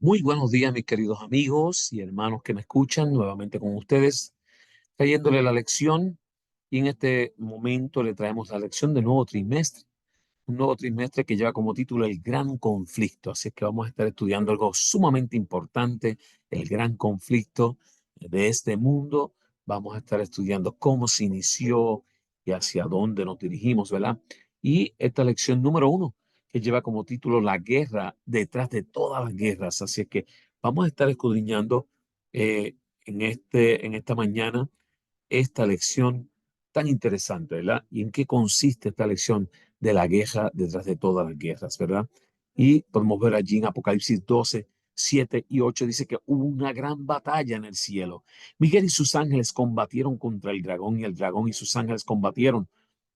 Muy buenos días, mis queridos amigos y hermanos que me escuchan, nuevamente con ustedes, trayéndole la lección. Y en este momento le traemos la lección del nuevo trimestre, un nuevo trimestre que lleva como título El Gran Conflicto. Así es que vamos a estar estudiando algo sumamente importante, el gran conflicto de este mundo. Vamos a estar estudiando cómo se inició y hacia dónde nos dirigimos, ¿verdad? Y esta lección número uno, que lleva como título La guerra detrás de todas las guerras. Así es que vamos a estar escudriñando en esta mañana esta lección tan interesante, ¿verdad? ¿Y en qué consiste esta lección de la guerra detrás de todas las guerras, ¿verdad? Y podemos ver allí en Apocalipsis 12, 7 y 8, dice que hubo una gran batalla en el cielo. Miguel y sus ángeles combatieron contra el dragón y el dragón y sus ángeles combatieron,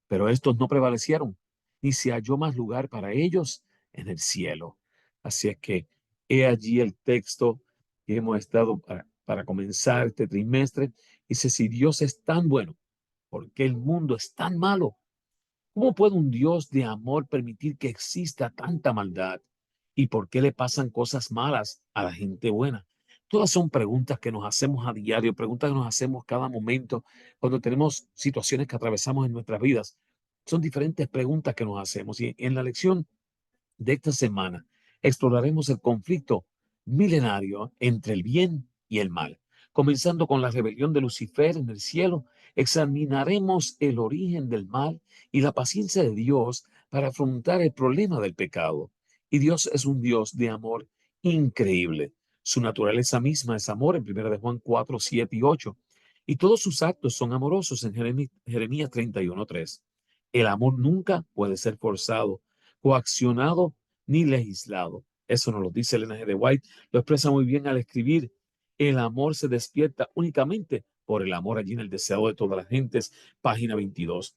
pero estos no prevalecieron, ni se halló más lugar para ellos en el cielo. Así es que he allí el texto que hemos estado para comenzar este trimestre. Dice, si Dios es tan bueno, ¿por qué el mundo es tan malo? ¿Cómo puede un Dios de amor permitir que exista tanta maldad? ¿Y por qué le pasan cosas malas a la gente buena? Todas son preguntas que nos hacemos a diario, preguntas que nos hacemos cada momento cuando tenemos situaciones que atravesamos en nuestras vidas. Son diferentes preguntas que nos hacemos. Y en la lección de esta semana exploraremos el conflicto milenario entre el bien y el mal. Comenzando con la rebelión de Lucifer en el cielo, examinaremos el origen del mal y la paciencia de Dios para afrontar el problema del pecado. Y Dios es un Dios de amor increíble. Su naturaleza misma es amor en 1 de Juan 4, 7 y 8. Y todos sus actos son amorosos en Jeremías 31, 3. El amor nunca puede ser forzado, coaccionado ni legislado. Eso nos lo dice Elena G. de White, lo expresa muy bien al escribir: el amor se despierta únicamente por el amor, allí en el deseo de todas las gentes, página 22.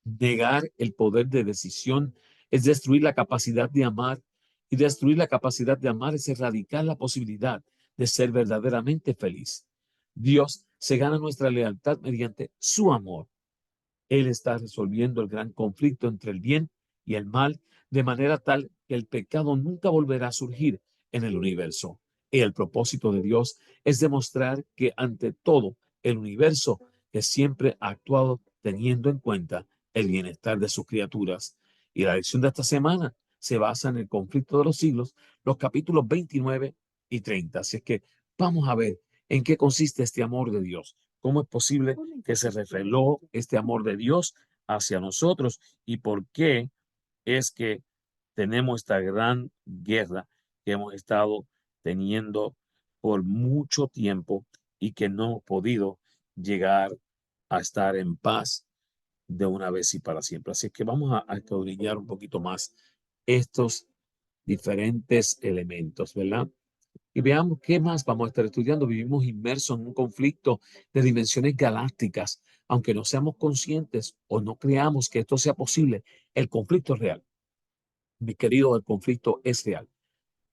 Negar el poder de decisión es destruir la capacidad de amar, y destruir la capacidad de amar es erradicar la posibilidad de ser verdaderamente feliz. Dios se gana nuestra lealtad mediante su amor. Él está resolviendo el gran conflicto entre el bien y el mal de manera tal que el pecado nunca volverá a surgir en el universo. Y el propósito de Dios es demostrar que ante todo el universo, que siempre ha actuado teniendo en cuenta el bienestar de sus criaturas. Y la lección de esta semana se basa en el conflicto de los siglos, los capítulos 29 y 30. Así es que vamos a ver en qué consiste este amor de Dios. ¿Cómo es posible que se reveló este amor de Dios hacia nosotros? ¿Y por qué es que tenemos esta gran guerra que hemos estado teniendo por mucho tiempo y que no hemos podido llegar a estar en paz de una vez y para siempre? Así que vamos a escudriñar un poquito más estos diferentes elementos, ¿verdad? Y veamos qué más vamos a estar estudiando. Vivimos inmersos en un conflicto de dimensiones galácticas. Aunque no seamos conscientes o no creamos que esto sea posible, el conflicto es real. Mi querido, el conflicto es real.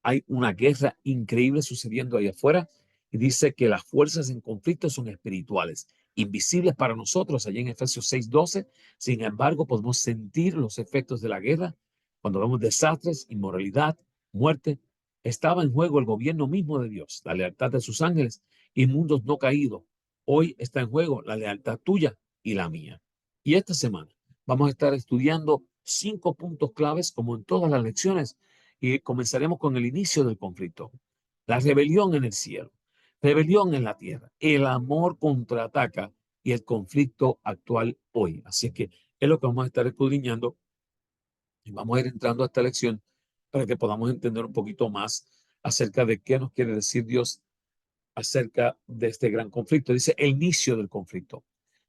Hay una guerra increíble sucediendo ahí afuera, y dice que las fuerzas en conflicto son espirituales, invisibles para nosotros, allá en Efesios 6:12. Sin embargo, podemos sentir los efectos de la guerra cuando vemos desastres, inmoralidad, muerte. Estaba en juego el gobierno mismo de Dios, la lealtad de sus ángeles y mundos no caídos. Hoy está en juego la lealtad tuya y la mía. Y esta semana vamos a estar estudiando 5 puntos claves, como en todas las lecciones, y comenzaremos con el inicio del conflicto. La rebelión en el cielo, rebelión en la tierra, el amor contraataca y el conflicto actual hoy. Así que es lo que vamos a estar escudriñando, y vamos a ir entrando a esta lección para que podamos entender un poquito más acerca de qué nos quiere decir Dios acerca de este gran conflicto. Dice el inicio del conflicto.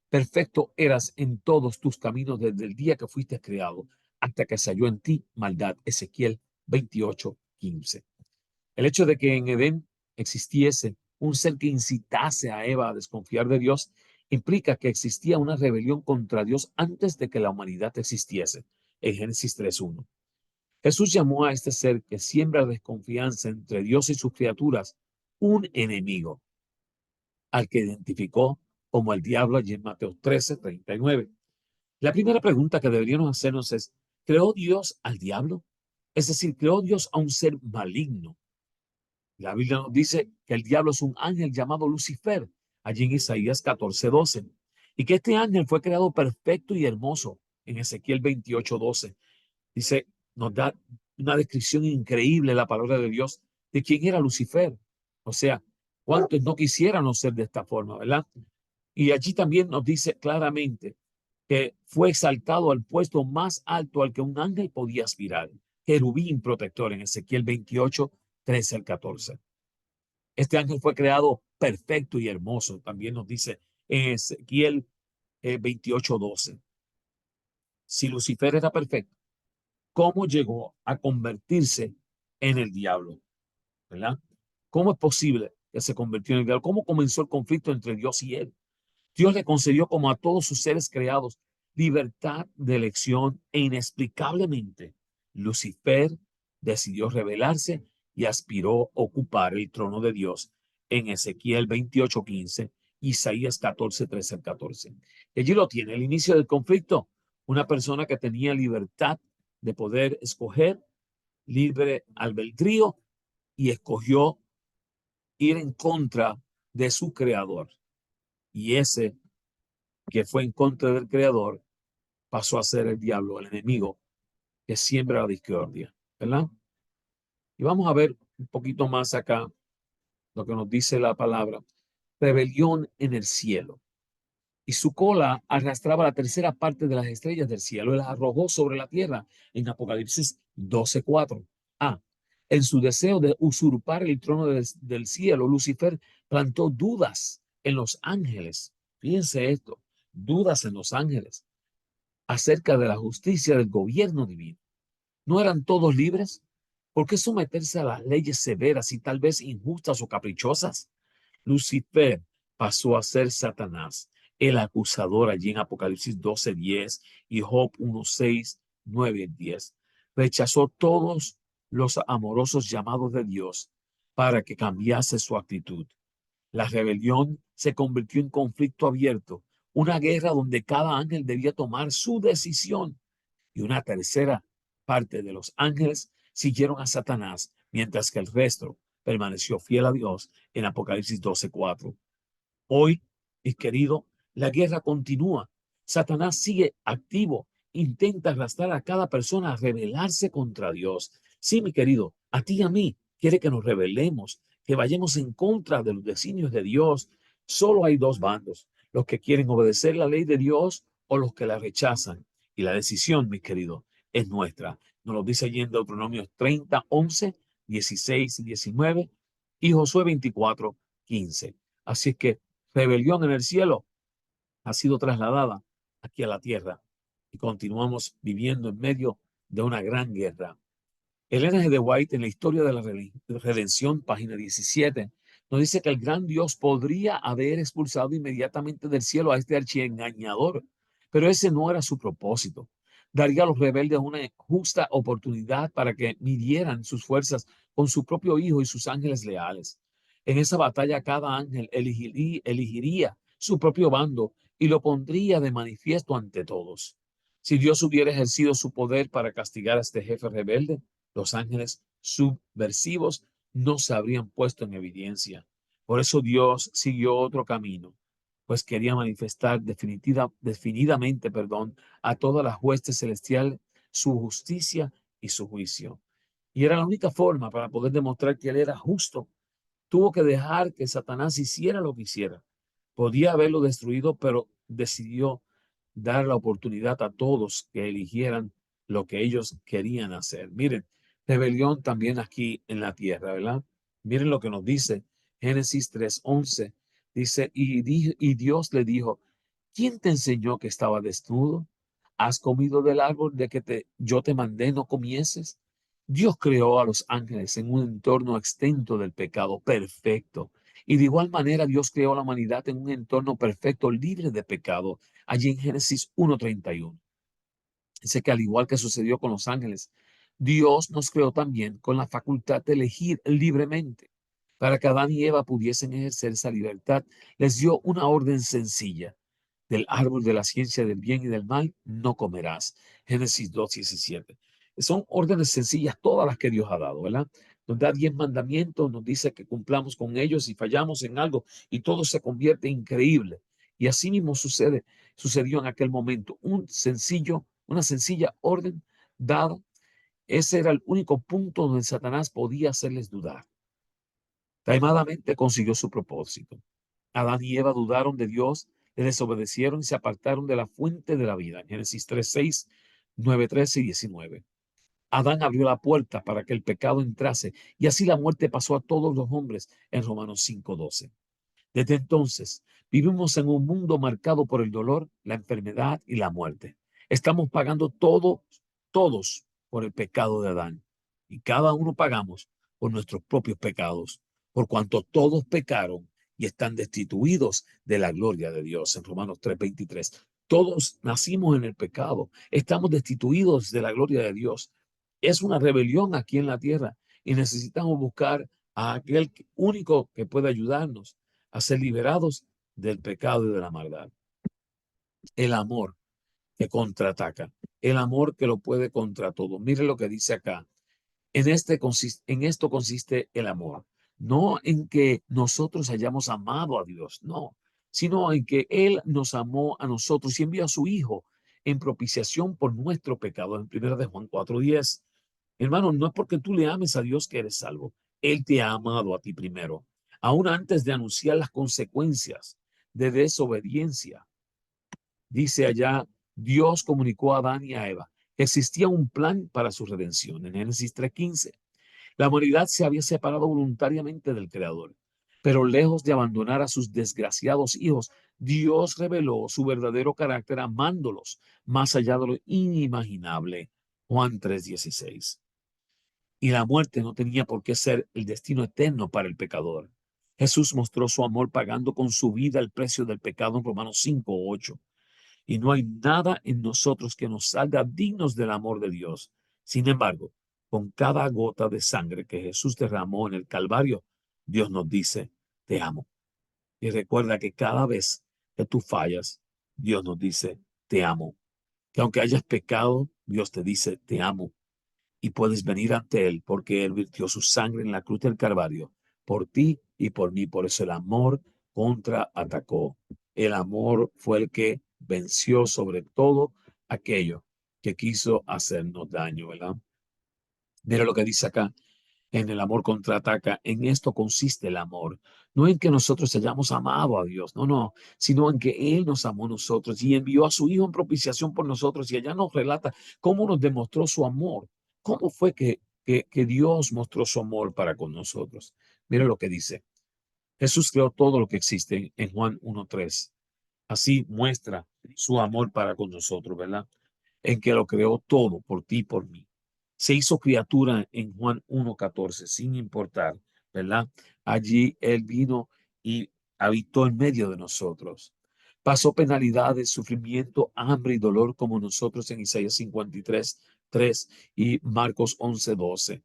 Perfecto eras en todos tus caminos desde el día que fuiste creado hasta que se halló en ti maldad. Ezequiel 28:15. El hecho de que en Edén existiese un ser que incitase a Eva a desconfiar de Dios implica que existía una rebelión contra Dios antes de que la humanidad existiese. En Génesis 3:1. Jesús llamó a este ser que siembra desconfianza entre Dios y sus criaturas un enemigo, al que identificó como el diablo allí en Mateo 13:39. La primera pregunta que deberíamos hacernos es: ¿creó Dios al diablo? Es decir, ¿creó Dios a un ser maligno? La Biblia nos dice que el diablo es un ángel llamado Lucifer, allí en Isaías 14:12. Y que este ángel fue creado perfecto y hermoso en Ezequiel 28:12. Dice, nos da una descripción increíble la palabra de Dios de quién era Lucifer. O sea, cuántos no quisieran no ser de esta forma, ¿verdad? Y allí también nos dice claramente que fue exaltado al puesto más alto al que un ángel podía aspirar, querubín protector en Ezequiel 28:13 al 14. Este ángel fue creado perfecto y hermoso, también nos dice en Ezequiel 28:12. Si Lucifer era perfecto, ¿cómo llegó a convertirse en el diablo? ¿Verdad? ¿Cómo es posible que se convirtió en el diablo? ¿Cómo comenzó el conflicto entre Dios y él? Dios le concedió, como a todos sus seres creados, libertad de elección e inexplicablemente Lucifer decidió rebelarse y aspiró a ocupar el trono de Dios en Ezequiel 28:15, Isaías 14:13 al 14. Y allí lo tiene, el inicio del conflicto. Una persona que tenía libertad de poder escoger, libre albedrío, y escogió ir en contra de su creador. Y ese que fue en contra del creador pasó a ser el diablo, el enemigo que siembra la discordia, ¿verdad? Y vamos a ver un poquito más acá lo que nos dice la palabra. Rebelión en el cielo. Y su cola arrastraba la tercera parte de las estrellas del cielo y las arrojó sobre la tierra en Apocalipsis 12:4. Ah, en su deseo de usurpar el trono del cielo, Lucifer plantó dudas en los ángeles. Fíjense esto, dudas en los ángeles acerca de la justicia del gobierno divino. ¿No eran todos libres? ¿Por qué someterse a las leyes severas y tal vez injustas o caprichosas? Lucifer pasó a ser Satanás, el acusador, allí en Apocalipsis 12:10 y Job 1:6, 9 y 10. Rechazó todos los amorosos llamados de Dios para que cambiase su actitud. La rebelión se convirtió en conflicto abierto, una guerra donde cada ángel debía tomar su decisión, y una tercera parte de los ángeles siguieron a Satanás, mientras que el resto permaneció fiel a Dios en Apocalipsis 12:4. Hoy, mis queridos, la guerra continúa. Satanás sigue activo, intenta arrastrar a cada persona a rebelarse contra Dios. Sí, mi querido, a ti y a mí quiere que nos rebelemos, que vayamos en contra de los designios de Dios. Solo hay dos bandos, los que quieren obedecer la ley de Dios o los que la rechazan. Y la decisión, mis queridos, es nuestra. Nos lo dice allí en Deuteronomio 30:11, 16 y 19 y Josué 24:15. Así es que rebelión en el cielo ha sido trasladada aquí a la tierra y continuamos viviendo en medio de una gran guerra. Elena G. de White, en la historia de la redención, página 17, nos dice que el gran Dios podría haber expulsado inmediatamente del cielo a este archiengañador, pero ese no era su propósito. Daría a los rebeldes una justa oportunidad para que midieran sus fuerzas con su propio Hijo y sus ángeles leales. En esa batalla cada ángel elegiría su propio bando y lo pondría de manifiesto ante todos. Si Dios hubiera ejercido su poder para castigar a este jefe rebelde, los ángeles subversivos no se habrían puesto en evidencia. Por eso Dios siguió otro camino, pues quería manifestar definidamente, a toda la hueste celestial su justicia y su juicio. Y era la única forma para poder demostrar que él era justo. Tuvo que dejar que Satanás hiciera lo que hiciera. Podía haberlo destruido, pero decidió dar la oportunidad a todos que eligieran lo que ellos querían hacer. Miren, rebelión también aquí en la tierra, ¿verdad? Miren lo que nos dice Génesis 3:11. Dice, y Dios le dijo, ¿quién te enseñó que estaba desnudo? ¿Has comido del árbol de que yo te mandé no comieses? Dios creó a los ángeles en un entorno exento del pecado perfecto. Y de igual manera Dios creó a la humanidad en un entorno perfecto, libre de pecado. Allí en Génesis 1:31. Dice que al igual que sucedió con los ángeles, Dios nos creó también con la facultad de elegir libremente. Para que Adán y Eva pudiesen ejercer esa libertad, les dio una orden sencilla. Del árbol de la ciencia del bien y del mal no comerás. Génesis 2:17. Son órdenes sencillas, todas las que Dios ha dado, ¿verdad? nos da 10 mandamientos, nos dice que cumplamos con ellos y fallamos en algo y todo se convierte increíble. Y así mismo sucedió en aquel momento. Una sencilla orden dada. Ese era el único punto donde Satanás podía hacerles dudar. Taimадamente consiguió su propósito. Adán y Eva dudaron de Dios, le desobedecieron y se apartaron de la fuente de la vida. Génesis 3:6, 9, 13 y 19. Adán abrió la puerta para que el pecado entrase y así la muerte pasó a todos los hombres en Romanos 5:12. Desde entonces, vivimos en un mundo marcado por el dolor, la enfermedad y la muerte. Estamos pagando todos por el pecado de Adán. Y cada uno pagamos por nuestros propios pecados, por cuanto todos pecaron y están destituidos de la gloria de Dios. En Romanos 3:23. Todos nacimos en el pecado, estamos destituidos de la gloria de Dios. Es una rebelión aquí en la tierra y necesitamos buscar a aquel único que puede ayudarnos a ser liberados del pecado y de la maldad. El amor que contraataca, el amor que lo puede contra todo. Mire lo que dice acá. En esto consiste el amor. No en que nosotros hayamos amado a Dios, no, sino en que Él nos amó a nosotros y envió a su Hijo en propiciación por nuestro pecado. En 1 de Juan 4:10. Hermano, no es porque tú le ames a Dios que eres salvo. Él te ha amado a ti primero, aún antes de anunciar las consecuencias de desobediencia. Dice allá, Dios comunicó a Adán y a Eva. Existía un plan para su redención. En Génesis 3:15, la humanidad se había separado voluntariamente del Creador, pero lejos de abandonar a sus desgraciados hijos, Dios reveló su verdadero carácter amándolos más allá de lo inimaginable. Juan 3:16. Y la muerte no tenía por qué ser el destino eterno para el pecador. Jesús mostró su amor pagando con su vida el precio del pecado en Romanos 5:8. Y no hay nada en nosotros que nos salga dignos del amor de Dios. Sin embargo, con cada gota de sangre que Jesús derramó en el Calvario, Dios nos dice, te amo. Y recuerda que cada vez que tú fallas, Dios nos dice, te amo. Que aunque hayas pecado, Dios te dice, te amo y puedes venir ante Él porque Él virtió su sangre en la cruz del Calvario por ti y por mí. Por eso el amor contraatacó. El amor fue el que venció sobre todo aquello que quiso hacernos daño, ¿verdad? Mira lo que dice acá. En el amor contraataca, en esto consiste el amor. No en que nosotros hayamos amado a Dios, no, no, sino en que Él nos amó a nosotros y envió a su Hijo en propiciación por nosotros. Y allá nos relata cómo nos demostró su amor. ¿Cómo fue que Dios mostró su amor para con nosotros? Mira lo que dice. Jesús creó todo lo que existe en Juan 1:3. Así muestra su amor para con nosotros, ¿verdad? En que lo creó todo por ti y por mí. Se hizo criatura en Juan 1:14, sin importar, ¿verdad? Allí Él vino y habitó en medio de nosotros. Pasó penalidades, sufrimiento, hambre y dolor como nosotros en Isaías 53:3 y Marcos 11:12.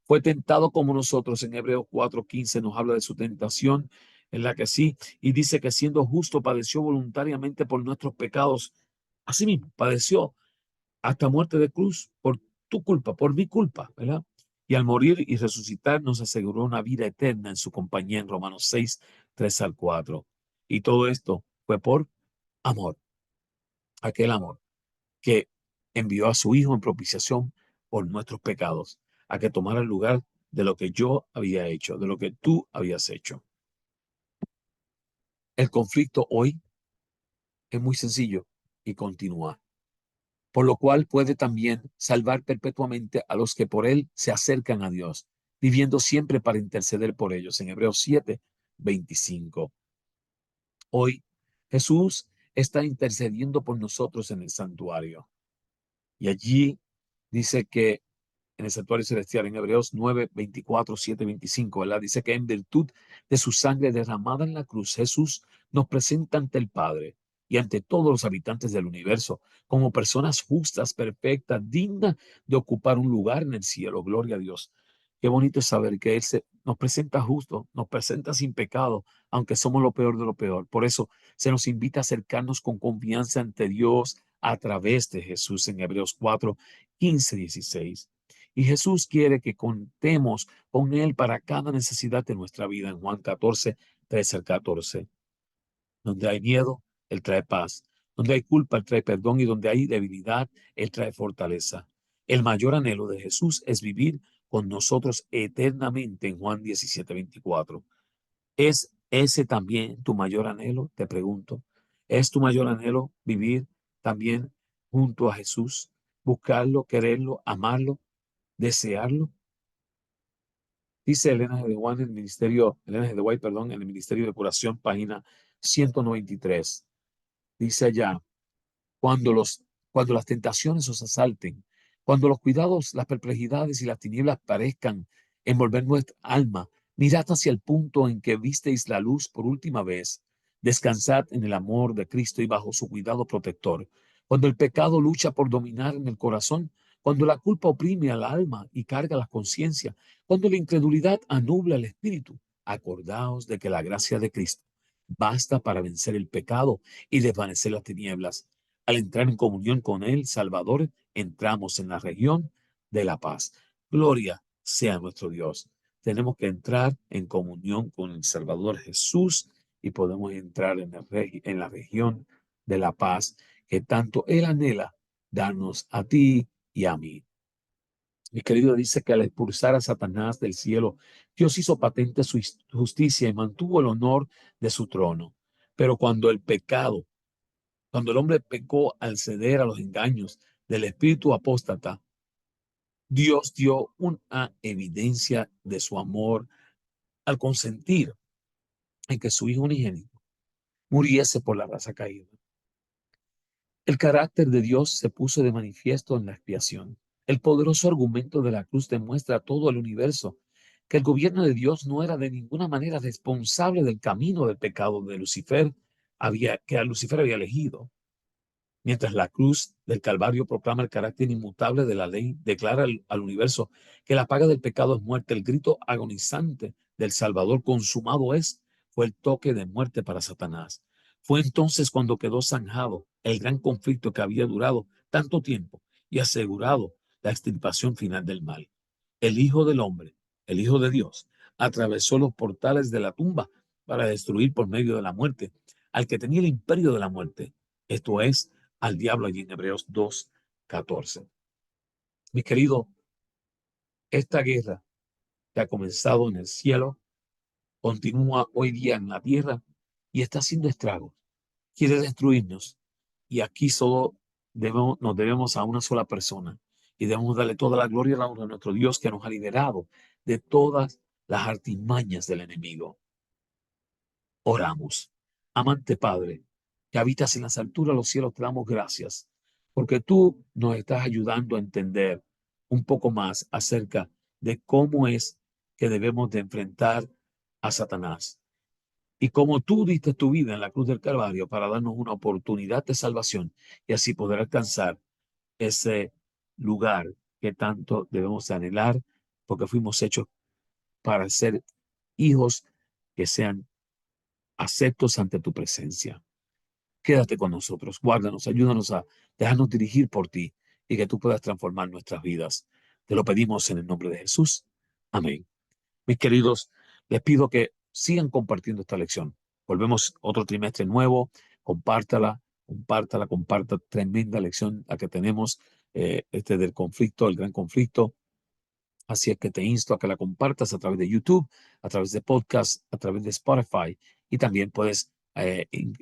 Fue tentado como nosotros en Hebreos 4:15 nos habla de su tentación, en la que sí, y dice que siendo justo padeció voluntariamente por nuestros pecados. Asimismo, padeció hasta muerte de cruz por tu culpa, por mi culpa, ¿verdad? Y al morir y resucitar nos aseguró una vida eterna en su compañía en Romanos 6:3-4. Y todo esto fue por amor, aquel amor que envió a su Hijo en propiciación por nuestros pecados, a que tomara el lugar de lo que yo había hecho, de lo que tú habías hecho. El conflicto hoy es muy sencillo y continúa, por lo cual puede también salvar perpetuamente a los que por él se acercan a Dios, viviendo siempre para interceder por ellos. En Hebreos 7:25. Hoy Jesús está intercediendo por nosotros en el santuario. Y allí dice que en el santuario celestial, en Hebreos 9:24, 7:25, ¿verdad? Dice que en virtud de su sangre derramada en la cruz, Jesús nos presenta ante el Padre y ante todos los habitantes del universo como personas justas, perfectas, dignas de ocupar un lugar en el cielo. Gloria a Dios. Qué bonito es saber que nos presenta justo, nos presenta sin pecado, aunque somos lo peor de lo peor. Por eso se nos invita a acercarnos con confianza ante Dios a través de Jesús en Hebreos 4:15-16. Y Jesús quiere que contemos con Él para cada necesidad de nuestra vida. En Juan 14, 13 al 14. Donde hay miedo, Él trae paz. Donde hay culpa, Él trae perdón. Y donde hay debilidad, Él trae fortaleza. El mayor anhelo de Jesús es vivir con nosotros eternamente en Juan 17, 24. ¿Es ese también tu mayor anhelo? Te pregunto. ¿Es tu mayor anhelo vivir también junto a Jesús? Buscarlo, quererlo, amarlo, desearlo. Dice Elena G. de White, perdón, en el Ministerio de Curación, página 193. Dice allá, cuando los, cuando las tentaciones os asalten, cuando los cuidados, las perplejidades y las tinieblas parezcan envolver nuestra alma, mirad hacia el punto en que visteis la luz por última vez, descansad en el amor de Cristo y bajo su cuidado protector. Cuando el pecado lucha por dominar en el corazón, cuando la culpa oprime al alma y carga la conciencia, cuando la incredulidad anubla el espíritu, acordaos de que la gracia de Cristo basta para vencer el pecado y desvanecer las tinieblas. Al entrar en comunión con el Salvador, entramos en la región de la paz. Gloria sea nuestro Dios. Tenemos que entrar en comunión con el Salvador Jesús y podemos entrar en la región de la paz que tanto Él anhela darnos a ti y a mí. Mi querido, dice que al expulsar a Satanás del cielo, Dios hizo patente su justicia y mantuvo el honor de su trono. Pero cuando el hombre pecó al ceder a los engaños del espíritu apóstata, Dios dio una evidencia de su amor al consentir en que su Hijo unigénito muriese por la raza caída. El carácter de Dios se puso de manifiesto en la expiación. El poderoso argumento de la cruz demuestra a todo el universo que el gobierno de Dios no era de ninguna manera responsable del camino del pecado de Lucifer, que a Lucifer había elegido. Mientras la cruz del Calvario proclama el carácter inmutable de la ley, declara al universo que la paga del pecado es muerte. El grito agonizante del Salvador, consumado es, fue el toque de muerte para Satanás. Fue entonces cuando quedó zanjado el gran conflicto que había durado tanto tiempo y asegurado la extirpación final del mal. El Hijo del Hombre, el Hijo de Dios, atravesó los portales de la tumba para destruir por medio de la muerte al que tenía el imperio de la muerte, esto es, al diablo, allí en Hebreos 2:14. Mi querido, esta guerra que ha comenzado en el cielo continúa hoy día en la tierra y está haciendo estragos. Quiere destruirnos. Y aquí solo nos debemos a una sola persona y debemos darle toda la gloria y la honra a nuestro Dios que nos ha liberado de todas las artimañas del enemigo. Oramos. Amante Padre, que habitas en las alturas de los cielos, te damos gracias, porque tú nos estás ayudando a entender un poco más acerca de cómo es que debemos de enfrentar a Satanás y cómo tú diste tu vida en la cruz del Calvario para darnos una oportunidad de salvación y así poder alcanzar ese lugar que tanto debemos anhelar, porque fuimos hechos para ser hijos que sean aceptos ante tu presencia. Quédate con nosotros, guárdanos, ayúdanos a dejarnos dirigir por ti y que tú puedas transformar nuestras vidas. Te lo pedimos en el nombre de Jesús. Amén. Mis queridos, les pido que sigan compartiendo esta lección. Volvemos otro trimestre nuevo. Compártala, compártala, comparta. Tremenda lección la que tenemos del conflicto, el gran conflicto. Así es que te insto a que la compartas a través de YouTube, a través de podcast, a través de Spotify y también puedes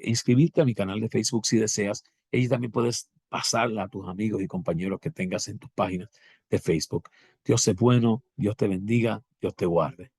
inscribirte a mi canal de Facebook si deseas. Y también puedes pasarla a tus amigos y compañeros que tengas en tus páginas de Facebook. Dios es bueno, Dios te bendiga, Dios te guarde.